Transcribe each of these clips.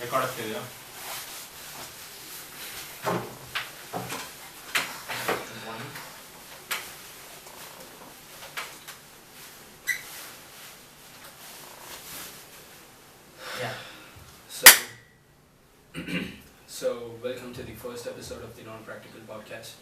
Record ಆಗ್ತಿದೆಯಾ? Yeah. So welcome to the first episode of the Non-Practical Podcast.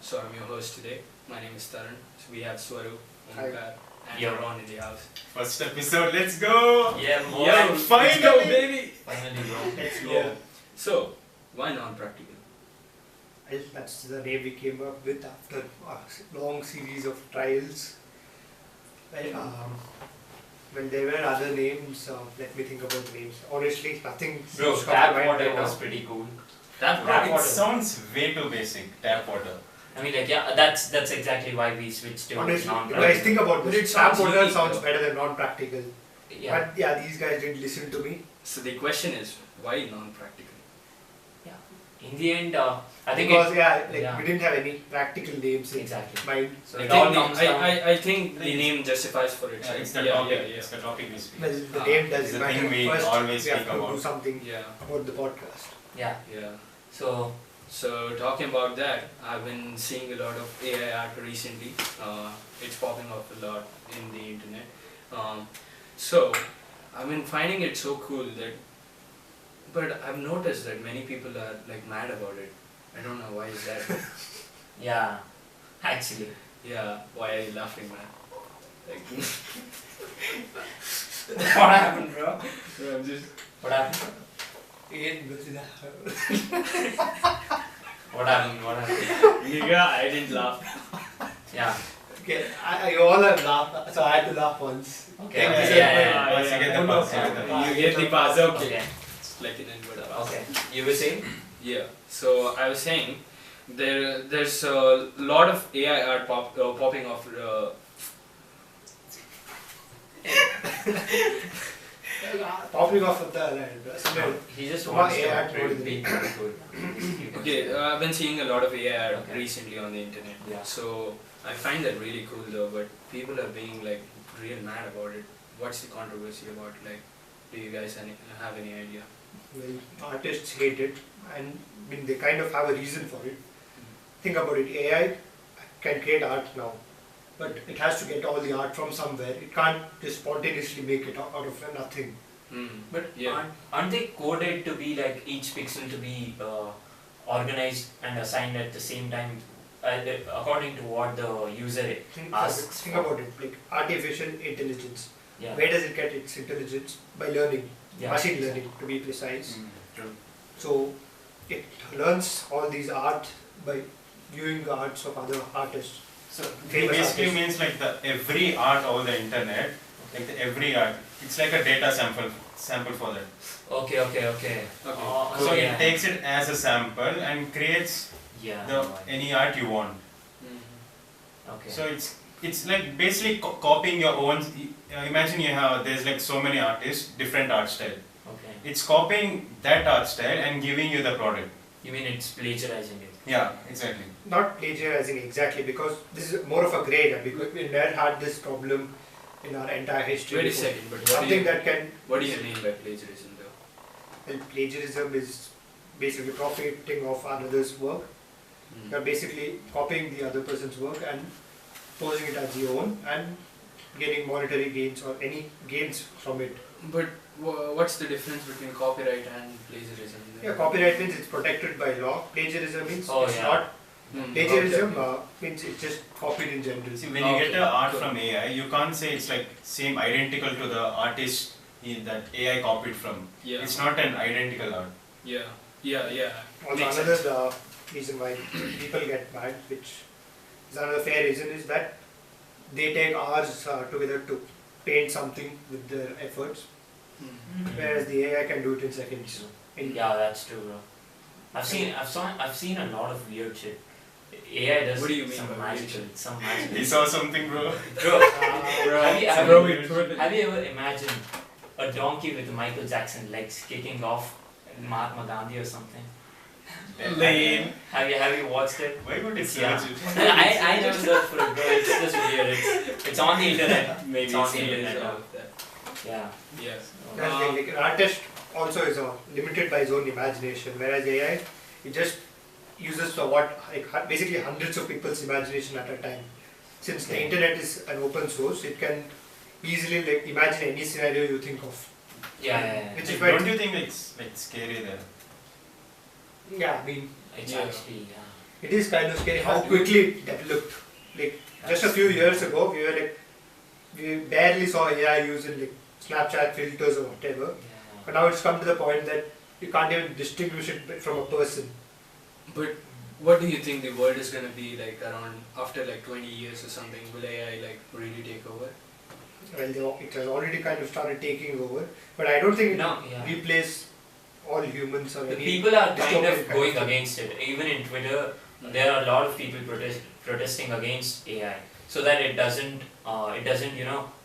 So I'm your host today. My name is Taran. So we have Swaru, Omkar, and Yo. Ron in the house. First episode, let's go! Yeah, boy. Yo, finally! let's go, baby! Finally, bro. Let's go. Yeah. So, why non-practical? That's the name we came up with after a long series of trials. When there were other names, let me think about names. Honestly, nothing. Bro, comes to tap mind water right now. was pretty cool. Tap It water. sounds way too basic, tap water. I mean, like, yeah, that's exactly why we switched to Honestly, non-practical. guys, think about But this. it Tap sounds water unique, sounds though. better than non-practical. Yeah. But yeah, these guys didn't listen to me. So the question is, why non-practical? In the end, I think Because yeah. we didn't have any practical names in Exactly. mind. So I it all think, comes the, down. I think the name justifies for Yeah, itself. it's the yeah, topic. yeah, It's the topic we speak. Well, the Ah, name doesn't it's the matter. thing we First, always we have speak to about. do something yeah, about the podcast. Yeah. yeah. So So talking about that, I've been seeing a lot of AI art recently. It's popping up a lot in the internet. So I've been finding it so cool that, but I've noticed that many people are like mad about it. I don't know why is that. yeah, actually. Yeah, why are you laughing, man? Like, What happened, bro? I'm just. What happened? What happened? What happened? Yeah, I didn't laugh. Yeah. Okay, I all have laughed, so I had to laugh once. Okay. Yeah, Okay. yeah, Yeah. Once you get the pass, you get the pass. You get the pass, okay. Okay. It's like an inward pass. Okay. You were saying? Yeah. So I was saying there's a lot of AI art popping off. Popping off of the He just What wants AI to art be good. Okay, I've been seeing a lot of AI art Okay. recently on the internet. Yeah. So I find that really cool though, but people are being like real mad about it. What's the controversy about? Like, do you guys have any idea? Well, artists hate it, and I mean, they kind of have a reason for it. Think about it, AI can create art now, but it has to get all the art from somewhere. It can't just spontaneously make it out of nothing. But yeah. aren't they coded to be like each pixel to be organized and assigned at the same time according to what the user asks? Think about it, like artificial intelligence. Yeah. Where does it get its intelligence? By learning, Yeah. machine learning to be precise. True. So it learns all these art by viewing the arts of other artists. So it Famous basically artists. means like the every art over the internet, like the every art, it's like a data sample for that. Okay. Okay. So yeah. it takes it as a sample and creates Yeah. the any art you want. Okay. So it's like basically copying your own. Imagine there's like so many artists, different art style. Okay. It's copying that art style and giving you the product. You mean it's plagiarizing it? Yeah, exactly. Not plagiarizing exactly, because this is more of a grade, and because we never had this problem in our entire history. Wait a before. second, but Something that can, what do you mean by plagiarism though? well, plagiarism is basically profiting off another's work. You're basically copying the other person's work and posing it as your own and getting monetary gains or any gains from it. But what's the difference between copyright and plagiarism? Yeah, copyright means it's protected by law. Plagiarism means Oh, it's yeah. not. Hmm, Plagiarism okay. means it's just copied in general. See, when you get Okay, the art cool. from AI, you can't say it's like same identical to the artist that AI copied from. Yeah. It's not an identical art. Yeah. Yeah. Also, Makes another sense. reason why people get mad, which is another fair reason, is that they take hours together to paint something with their efforts, whereas the AI can do it in seconds. Yeah, that's true, bro. I've seen a lot of weird shit. AI does What do you mean some by magic weird shit? shit. Some magic. He saw something, bro. Bro, have Have you ever imagined a donkey with Michael Jackson legs kicking off Mahatma Gandhi or something? Lame. Have you watched it? Why would it Yeah. search it? I never searched for it, bro. It's just weird. It's on the internet. Maybe It's on it's the internet now. of that. Yeah. Yes. That's like an artist also is limited by his own imagination, whereas AI, it just uses basically hundreds of people's imagination at a time. Since the internet is an open source, it can easily like imagine any scenario you think of. Yeah. Which is Like, why don't you think it's like scary there? yeah, I mean It's Yeah. actually, it is kind of scary how How do quickly it developed. Like just a few years ago, we barely saw AI using like Snapchat filters or whatever. But now it's come to the point that you can't even distinguish it from a person. But what do you think the world is gonna be like around after like 20 years or something? Will AI like really take over? Well, it has already kind of started taking over, but I don't think it No, yeah. replace all humans or The any. people are kind dystopian of going thing. against it. Even in Twitter, there are a lot of people protesting against AI, so that it doesn't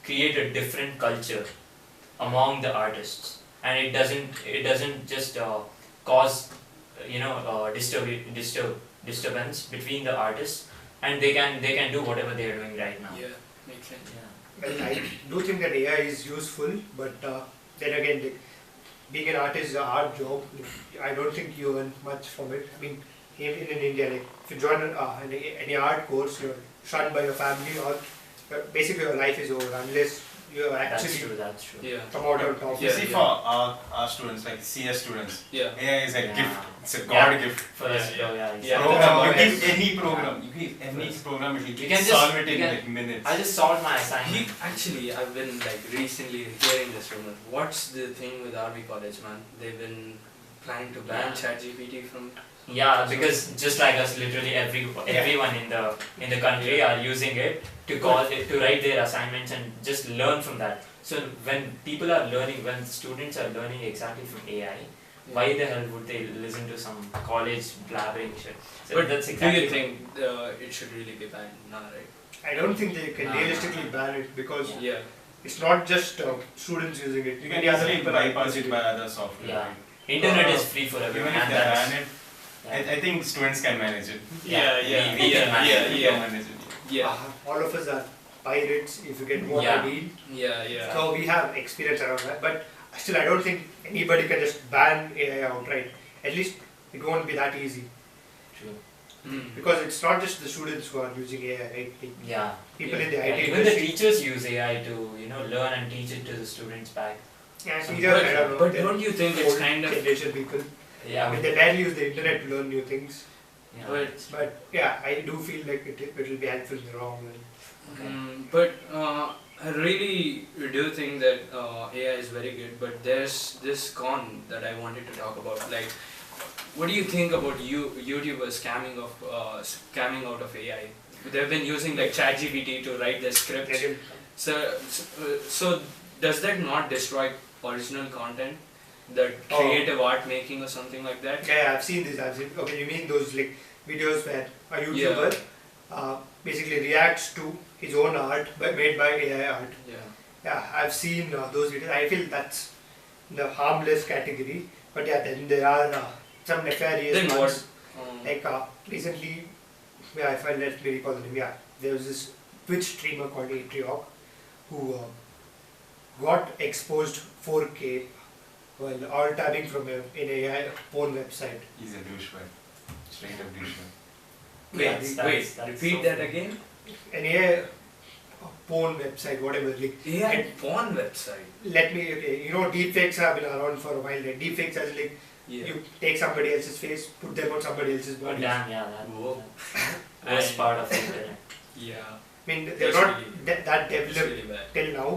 create a different culture among the artists, and it doesn't just cause disturbance between the artists, and they can do whatever they are doing right now. Yeah, makes sense. Yeah. Well, I do think that AI is useful, but then again, like, being an artist is a hard job. I don't think you earn much from it. I mean, even in India, like if you join any art course, you're shunned by your family, or basically your life is over unless you actually That's true. Yeah. come out on top. You Yeah, see, yeah. for our students, like CS students, Yeah. AI is a Yeah. gift. It's a Yeah. God gift. For us, Yeah, yeah. Yeah. Program. You Yeah. give any program. You give any program. It You will can just- solve it you in can- like minutes. I just solved my He, assignment. actually, I've been like recently hearing this rumor. What's the thing with RV College, man? They've been planning to ban Yeah. ChatGPT from. Yeah, because just like us, literally everyone in the country are using it to write their assignments and just learn from that. So when students are learning exactly from AI, why the hell would they listen to some college blabbering shit? So But that's do exactly. you think it should really be banned? Nah, right? I don't think they can Nah. realistically ban it because Yeah. it's not just students using it. You can Many other easily people are bypass it using by other software. Yeah. Right? Internet is free for everyone. Even if and they that's- ban it, yeah. I think students can manage it. Yeah, yeah, we can manage yeah, it. We yeah. can manage it. Yeah. All of us are pirates if you get what Yeah. I mean. Yeah, yeah. So we have experience around that, but still I don't think anybody can just ban AI outright. At least it won't be that easy True. Mm. because it's not just the students who are using AI, right? Like, Yeah. people Yeah. in the Yeah, IT even the industry. teachers use AI to learn and teach it to the students back. Yeah, Some- teachers, I don't know. But they're don't you think it's old kind of. generation people. I Yeah. mean, they barely use the internet to learn new things. Yeah. But- But yeah, I do feel like it will be helpful in the long run. Okay. But I really do think that AI is very good, but there's this con that I wanted to talk about. Like, what do you think about YouTubers scamming out of AI? They've been using like ChatGPT to write their scripts. Again, So does that not destroy original content, the Oh. creative art making or something like that? yeah, I've seen this. Okay, you mean those like videos where a YouTuber basically reacts to his own art made by AI art. Yeah. Yeah, I've seen those videos. I feel that's the harmless category. But yeah, then there are some nefarious Then ones. what? Like recently, yeah, if I let me recall the name, yeah, there was this Twitch streamer called Atriok who got exposed 4K while alt tabbing from an AI porn website. He's a douchebag. Straight up douchebag. That's Repeat so that funny. again. An AI porn website, whatever. Like, AI porn website. let me, okay, deepfakes have been around for a while. Like, deepfakes as like Yeah. you take somebody else's face, put them on somebody else's Oh, body. damn, yeah, Whoa. that's And- part of the internet. Yeah. I mean, they're That's not really- that It's developed really bad. till now,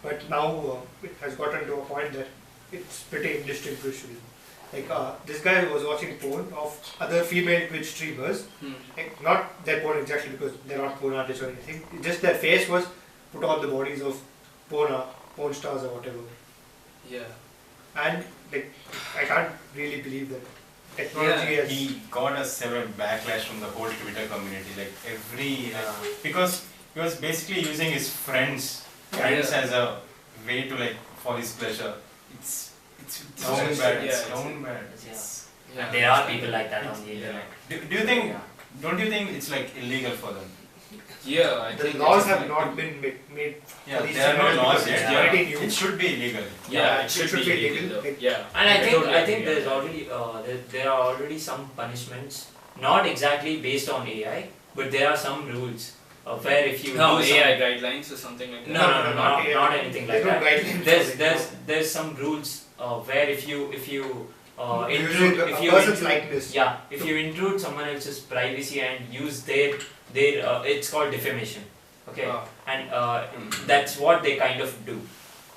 but now it has gotten to a point that it's pretty indistinguishable. Like this guy was watching porn of other female Twitch streamers, Hmm. like, not their porn exactly because they're not porn artists or anything. Just their face was put on the bodies of porn stars or whatever. Yeah. And like I can't really believe that technology has. He got a severe backlash from the whole Twitter community. Like because he was basically using his friends Yeah. as a way to for his pleasure. It's down Yeah, bad. It's it's- down bad. Yeah. It's- Yeah. There are people like that on the Yeah. internet. Do you think? Yeah. Don't you think it's illegal for them? Yeah, I The think laws it's have like- not been made Yeah, for these there are no scenarios laws because it's yet. pretty new. It should be illegal. Yeah, it it should should be be legal legal, though. like- Yeah. And I think totally I think agree on there's that. already there are already some punishments, not exactly based on AI, but there are some rules where if you No, do AI guidelines or something like that. No, not AI. anything like There's no that. guidelines for it There's some rules where if you Usually intrude a if you person's intrude, likeness. yeah, if you intrude someone else's privacy and use their it's called defamation, okay, Ah, and that's what they kind of do.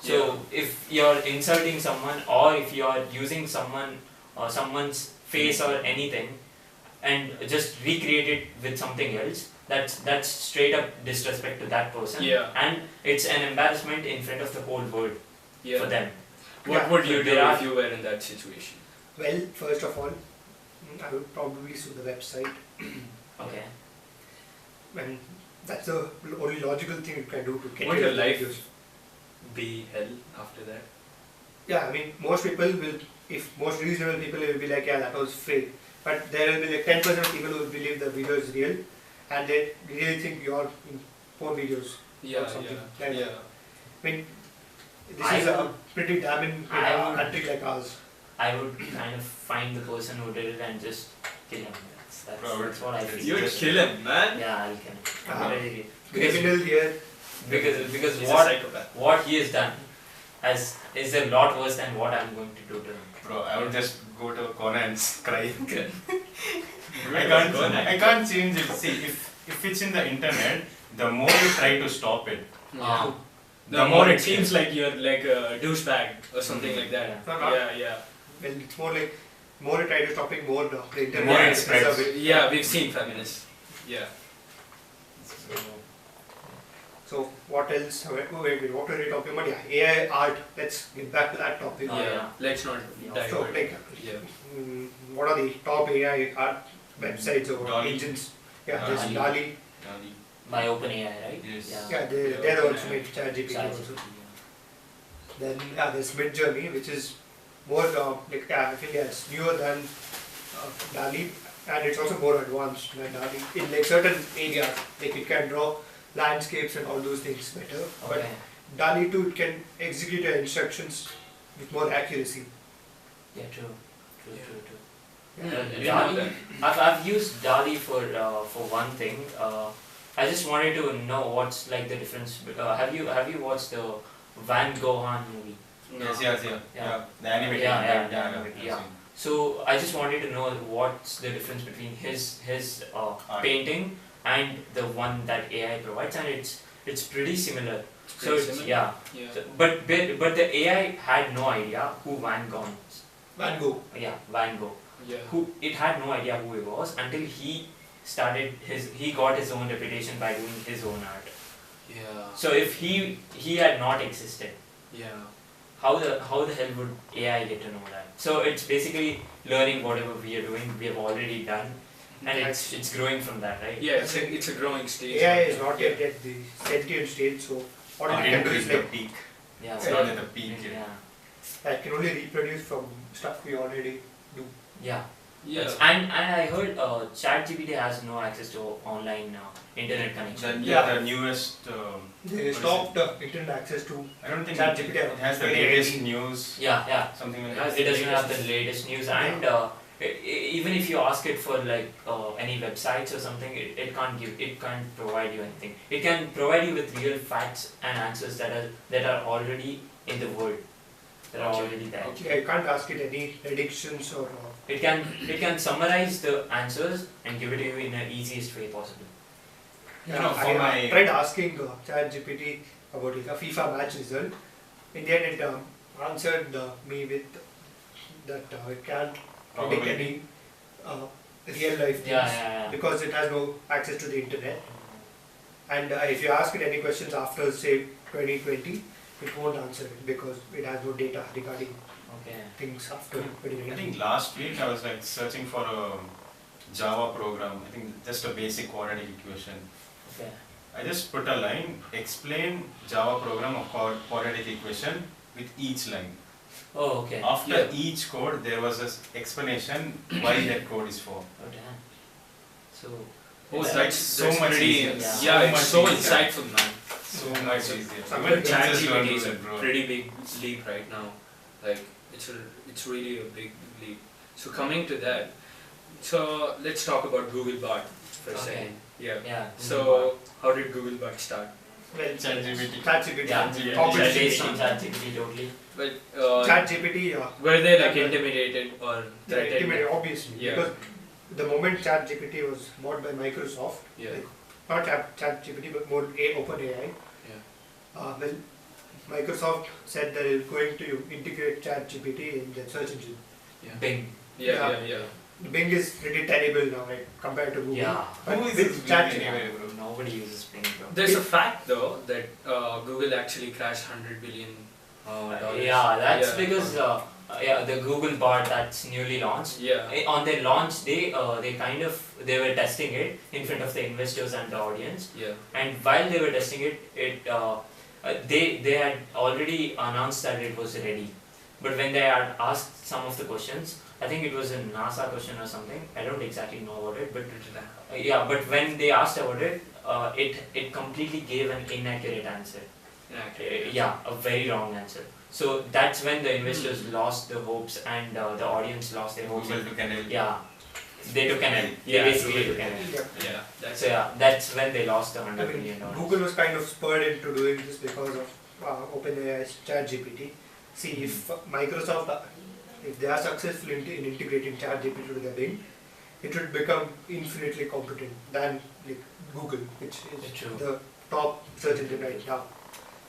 So if you're insulting someone or if you're using someone's face or anything and just recreate it with something else, that's straight up disrespect to that person, Yeah. and it's an embarrassment in front of the whole world yeah. for them. What Yeah. would you So do there are- if you were in that situation? Well, first of all, I would probably sue the website, Okay. and that's the only logical thing you can do to get Would rid your of the life videos. be hell after that? Yeah, I mean, most people will, if most reasonable people will be like, yeah, that was fake. But there will be like 10% of people who will believe the video is real, and they really think you're in porn videos. Yeah, something yeah, like that. yeah. I mean, this I is a would- pretty damning in I a would- country like ours. I would kind of find the person who did it and just kill him. That's what I feel. You would Just- kill him, man. Yeah, I'll kill him. Ah. Really. Because Criminal here, because He's a what psychopath. what he has done is a lot worse than what I'm going to do to him. Bro, I would just go to corner and cry. Go on. I can't change it. See, if it's in the internet, the more you try to stop it, Yeah. the The more more it it seems like you're like a douchebag or something like that. No, not- Yeah, yeah. well, it's more like, more you try to stop it, more the internet more it is spreads. preserved. Yeah, we've seen feminists. Yeah. So what else? What were we talking about? Yeah, AI art. Let's get back to that topic. Oh, yeah. Let's not Yeah. So divert. like, Yeah. what are the top AI art websites or DALL-E. agents? Yeah, DALL-E. there's DALL-E. By OpenAI, right? Yes. Yeah, they're the ones who made ChatGPT also. Then yeah, there's Midjourney, which is more like I feel it's newer than DALL-E, and it's also more advanced than DALL-E in like certain areas. Like it can draw landscapes and all those things better. But Okay. DALL-E too, it can execute your instructions with more accuracy. Yeah, true. True, Yeah. true, true. I didn't know DALL-E, that. I've used DALL-E for one thing. I just wanted to know what's like the difference. Have you watched the Van Gogh movie? No. Yes, yes, yeah. Yeah. Yeah. The animated. Yeah. So I just wanted to know what's the difference between his Art. painting and the one that AI provides, and it's pretty similar. It's So pretty it's, similar. yeah. Yeah. So, but the AI had no idea who Van Gogh was. Van Gogh. Yeah, Van Gogh. Yeah. Who it had no idea who he was until he got his own reputation by doing his own art. Yeah. So if he had not existed, Yeah. how the hell would AI get to know that? So it's basically learning whatever we are doing, we have already done, and it's growing from that, right? Yeah, it's a growing stage. AI is not yet at the sentient stage, so what it can do is the like peak. Yeah. It's not at the peak yet. Yeah. it can only reproduce from stuff we already do. Yeah. Yeah. And I heard ChatGPT has no access to online internet connection. The newest. They What is stopped internet access to. I don't think ChatGPT it has the 2018. latest news. Yeah. Something like Yeah, that. it doesn't have the latest news, and even if you ask it for like any websites or something, it can't provide you anything. It can provide you with real facts and answers that are already in the world, that are Okay. already there. I can't ask it any predictions or. It can summarize the answers and give it to you in the easiest way possible. You know, for I my- tried asking ChatGPT about like, a FIFA match result. In the end, it answered me with that it can't predict Probably. any real life things Yeah. because it has no access to the internet. And if you ask it any questions after say 2020, it won't answer it because it has no data regarding Okay. things after I 2020. think last week I was like searching for a Java program. I think just a basic quadratic equation. Okay. I just put a line, explain Java program of quadratic equation with each line. Oh, okay. After Yeah. each code, there was an explanation why that code is for. Oh, damn. So Oh, It's that's so that's much pretty. easier. Yeah, So it's much so easier. insightful, man. So much easier. Some Even people just don't ChatGPT do is a that, bro. pretty big leap right now. Like it's really a big leap. So coming to that, so let's talk about Google Bard for a Okay. second. Yeah. Yeah. So how did Google Bard start? Well, ChatGPT. ChatGPT. Yeah, Obviously, based on ChatGPT totally. Well, ChatGPT, were they like Yeah. intimidated or yeah, threatened? intimidating, obviously. Yeah. Because the moment ChatGPT was bought by Microsoft, Yeah. like, not ChatGPT, but more OpenAI. Yeah. Well, Microsoft said that it's going to integrate ChatGPT in the search engine. Bing. Yeah. Yeah. Bing is pretty terrible now, right, compared to Google. Yeah. But Who is with this Bing ChatGPT, anyway, bro? Nobody uses Bing, bro. There's a fact though that Google actually crashed $100 billion. Yeah, that's Yeah. because the Google Bard that's newly launched. Yeah. On their launch day, they were testing it in front of the investors and the audience. Yeah. And while they were testing it, they had already announced that it was ready. But when they had asked some of the questions, I think it was a NASA question or something. I don't exactly know about it, but yeah. But when they asked about it, it completely gave an inaccurate answer. Yeah, a very wrong answer. So that's when the investors lost the hopes and the audience lost their hopes. Google to Canal. Yeah, they took an L. Yeah, They basically Google. took an L. Yeah. Yeah. That's So yeah, that's when they lost the I $100 mean, billion. Google was kind of spurred into doing this because of OpenAI's ChatGPT. See, if Microsoft, if they are successful in integrating ChatGPT to their Bing, it would become infinitely competent than like Google, which is True. the top search engine right now.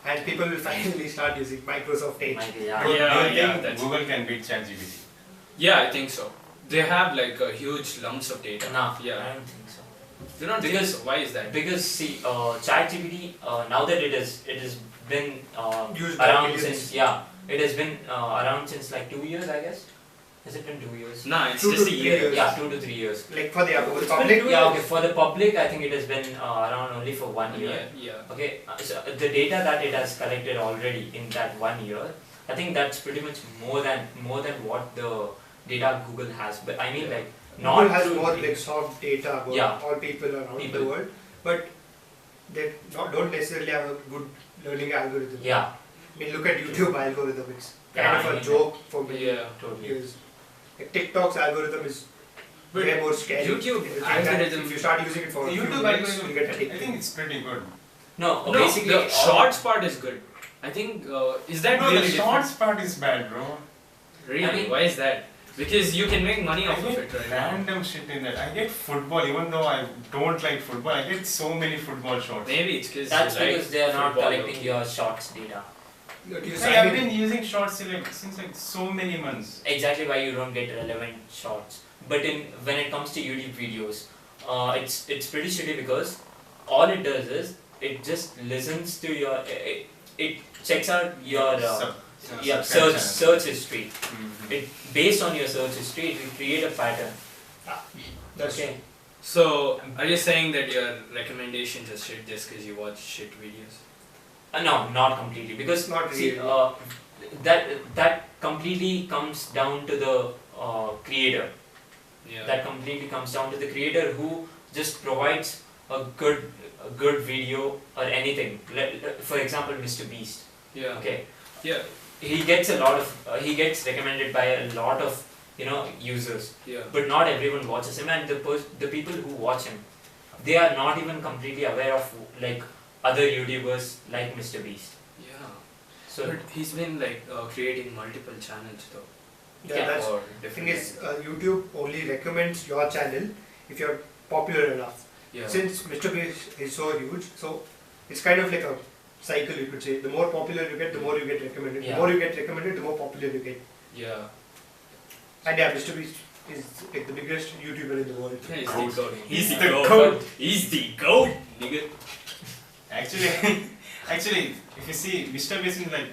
And people will finally start using Microsoft Edge. Yeah. Do you Yeah, think that's- Google can beat ChatGPT? Yeah, I think so. They have like a huge lumps of data. No, Yeah. I don't think so. They don't think Because- so. Why is that? Because see, ChatGPT now that it has been Used by around millions. since it has been around since like 2 years, I guess. Has it been 2 years? Nah, it's 2 to just a 3 year. years. Yeah, 2 to 3 years. Like for the It's public, been Yeah, okay. For the public, I think it has been around only for 1 year. Yeah. Okay, so the data that it has collected already in that 1 year, I think that's pretty much more than what the data Google has. But I mean, Yeah. like not Google has through- more like soft data about Yeah. all people around People. the world, but they don't necessarily have a good learning algorithm. Yeah, I mean, look at YouTube algorithm. It's kind Yeah, of I a mean, joke for me. Yeah. totally. Because like TikTok's algorithm is But way more scary. YouTube In the sense that algorithm- if you start using it for a few YouTube minutes, algorithm, you'll get I addicted. think it's pretty good. No, No, basically the all- shorts part is good. I think is that No, really the shorts part is bad, bro. different? Really? I mean- Why is that? Because you can make money I off of get it, right? random shit in that. I get football, even though I don't like football. I get so many football shorts. Maybe it's because That's because they are not collecting okay. your shorts data. But you Like, sign I've in- been using shorts since like so many months. Exactly why you don't get relevant shorts. But when it comes to YouTube videos, it's pretty shitty because all it does is it just listens to your it checks out your search history. Mhm. It based on your search history, it will create a pattern. That's Okay. So, are you saying that your recommendations are shit just because you watch shit videos? No, not completely because Not see, really. that completely comes down to the creator. Yeah. That completely comes down to the creator who just provides a good video or anything. For example, Mr. Beast. Yeah. Okay, Yeah. he gets a lot of he gets recommended by a lot of users, Yeah. but not everyone watches him, and the people who watch him, they are not even completely aware of like other YouTubers like Mr. Beast. Yeah. So But he's been like creating multiple channels though. Yeah, that's For the thing different is, YouTube only recommends your channel if you're popular enough. yeah. Since Mr. Beast is so huge, so it's kind of like a cycle, you could say. The more popular you get, the more you get recommended. Yeah. The more you get recommended, the more popular you get. Yeah. And yeah, Mr. Beast is like the biggest YouTuber in the world. He's Goat. the goat. He's He's the the goat. goat. He's the goat, nigga. Actually, if you see, Mr. Beast is like,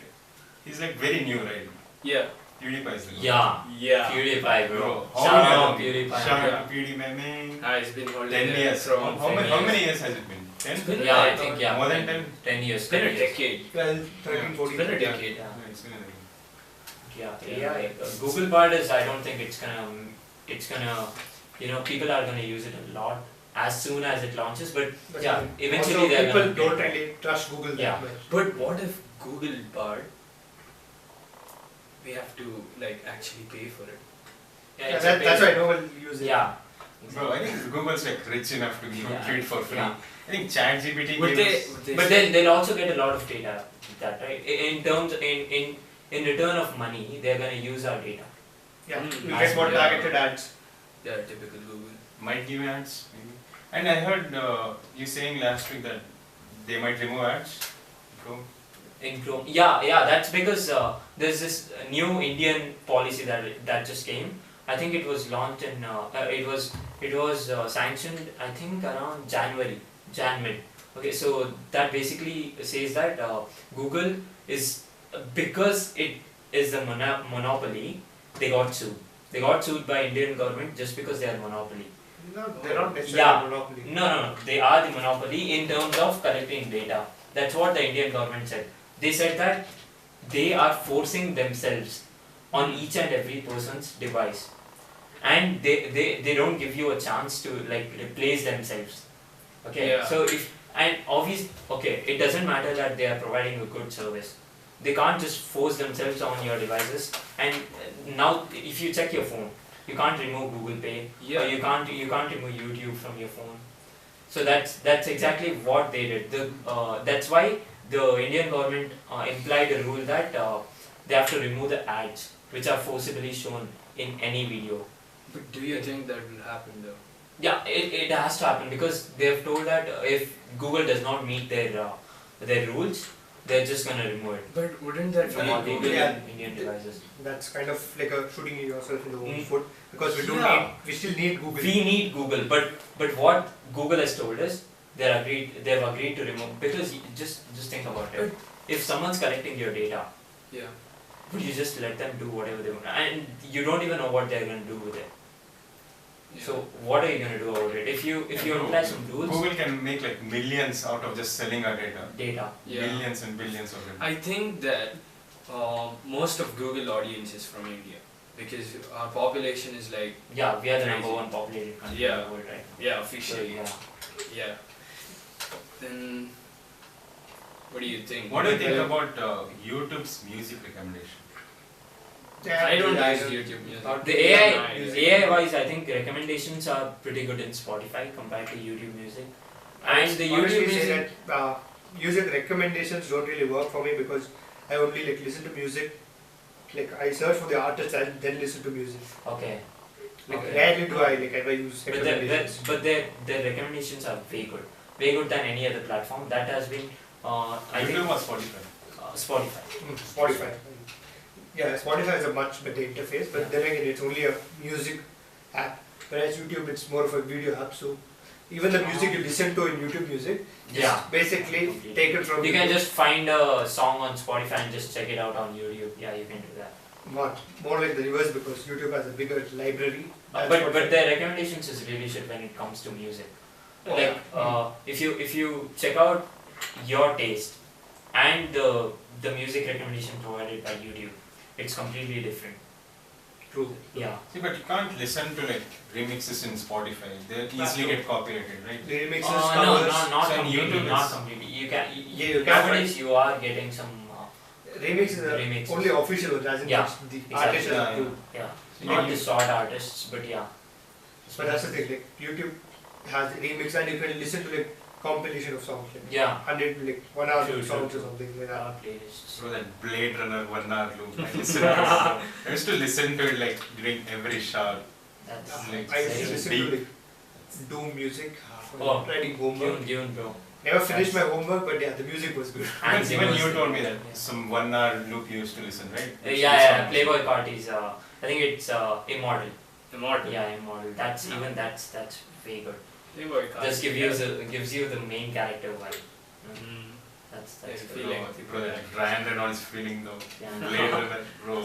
he's like very new, right? Yeah. PewDiePie is the goat. yeah, Yeah. PewDiePie, bro. Bro, Shout how out long? PewDiePie. Shout Yeah. out to PewDiePie, man. It's been holding 10 the years. throne How for many, 10 how many years. years has it been? 10? It's been Yeah, I like, think yeah. More than 10? 10 years. It's been 10 a years. decade. 12, 13, 14. It's been a yeah. decade. Yeah. It's been a decade. Yeah, Yeah. like, Google Bard is. I don't think it's gonna. People are gonna use it a lot. as soon as it launches. But But yeah, eventually also they're people gonna don't get- really trust Google Yeah. that much. But what if Google Bard, we have to like actually pay for it? Yeah, it's a That's why big- no one uses it. Yeah. Bro, I think Google's like rich enough to give Yeah. it for free. Yeah. I think ChatGPT Would gives. they But then they'll also get a lot of data with that, right? In terms in return of money, they're gonna use our data. Yeah, Mm. you get more Yeah. targeted ads. Yeah, typical Google. Might give ads, maybe. And I heard you saying last week that they might remove ads. Chrome. In Chrome, yeah, that's because there's this new Indian policy that just came. I think it was launched in it was sanctioned I think around Jan mid. Okay, so that basically says that Google is because it is a monopoly. They got sued. They got sued by Indian government just because they are monopoly. No, they're not necessarily Yeah. a monopoly. No, they are the monopoly in terms of collecting data. That's what the Indian government said. They said that they are forcing themselves on each and every person's device. And they don't give you a chance to like replace themselves. Okay, Yeah. so it doesn't matter that they are providing a good service. They can't just force themselves on your devices. And now, if you check your phone, you can't remove Google Pay, or you can't remove YouTube from your phone. So that's exactly what they did. That's why the Indian government implied a rule that they have to remove the ads which are forcibly shown in any video. But do you think that will happen though? Yeah, it has to happen because they've told that if Google does not meet their rules, they're just gonna remove it But wouldn't that from be all the Google? Indian devices. That's kind of like a shooting yourself in the own Mm. foot because we don't Yeah. we still need Google. We need Google, but what Google has told us, they've agreed to remove because just think about it. If someone's collecting your data, Yeah. would you just let them do whatever they want? And you don't even know what they're gonna do with it. Yeah. So what are you gonna do about it? If you imply some rules, Google can make like millions out of just selling our data. data. Yeah. Billions and billions of it. I think that most of Google audience is from India because our population is like Yeah, we are the Crazy. number one populated country in Yeah. the world, right? yeah So officially yeah. Then what do you think? What do you think about YouTube's music recommendation? Yeah, I don't yeah, use I don't- YouTube music. not The really AI nice. Music. AI wise, I think recommendations are pretty good in Spotify compared to YouTube Music. And the Honestly YouTube say Music, that music recommendations don't really work for me because I only like listen to music. Like I search for the artist and then listen to music. okay. Like Okay. rarely do I like ever use But recommendations. their recommendations are way good than any other platform. That has been, I think, YouTube or Spotify? Spotify. Spotify. Yeah, Spotify is a much better interface, but Yeah. then again, it's only a music app. Whereas YouTube, it's more of a video app. So even the music you listen to in YouTube Music, Yeah. basically taken from You can YouTube. just find a song on Spotify and just check it out on YouTube. Yeah, you can do that. Not more like the reverse because YouTube has a bigger library. That's But what- but their recommendations is really shit when it comes to music. Oh, Like if you check out your taste and the music recommendation provided by YouTube, it's completely different. True. Yeah. See, but you can't listen to like remixes in Spotify. They easily get copyrighted, right? The remixes, No, covers, not So on completely. YouTube Not it's- completely. You can. Yeah, you can Nowadays you are getting some. remixes are Remixes. only official ones, as in Yeah, the exactly. artist has Yeah, approved. Yeah. So Not you- the short artists, but yeah. But that's the thing, like YouTube has remix and you can listen to like compilation of songs, like Yeah. 100 like 1 hour True, songs true. or something like that. Playlists. So that Blade Runner 1 hour loop. I listen to it. I used to listen to it like during every shower. That's Like, I used to very listen deep. to like Doom music Oh, while writing homework. Dune, bro. Never finished my homework, but yeah, the music was good. Hans Even Zimmer's- you told me that Yeah. some 1 hour loop you used to listen, right? Yeah, Playboy Carti's. I think it's Immortal. Immortal. Yeah, Immortal. That's way good. Playboy Carti. Just gives you the main character vibe. Mm. That's Yeah, good. feeling. Bro, that Ryan Reynolds feeling though. Yeah. Blade Runner, bro.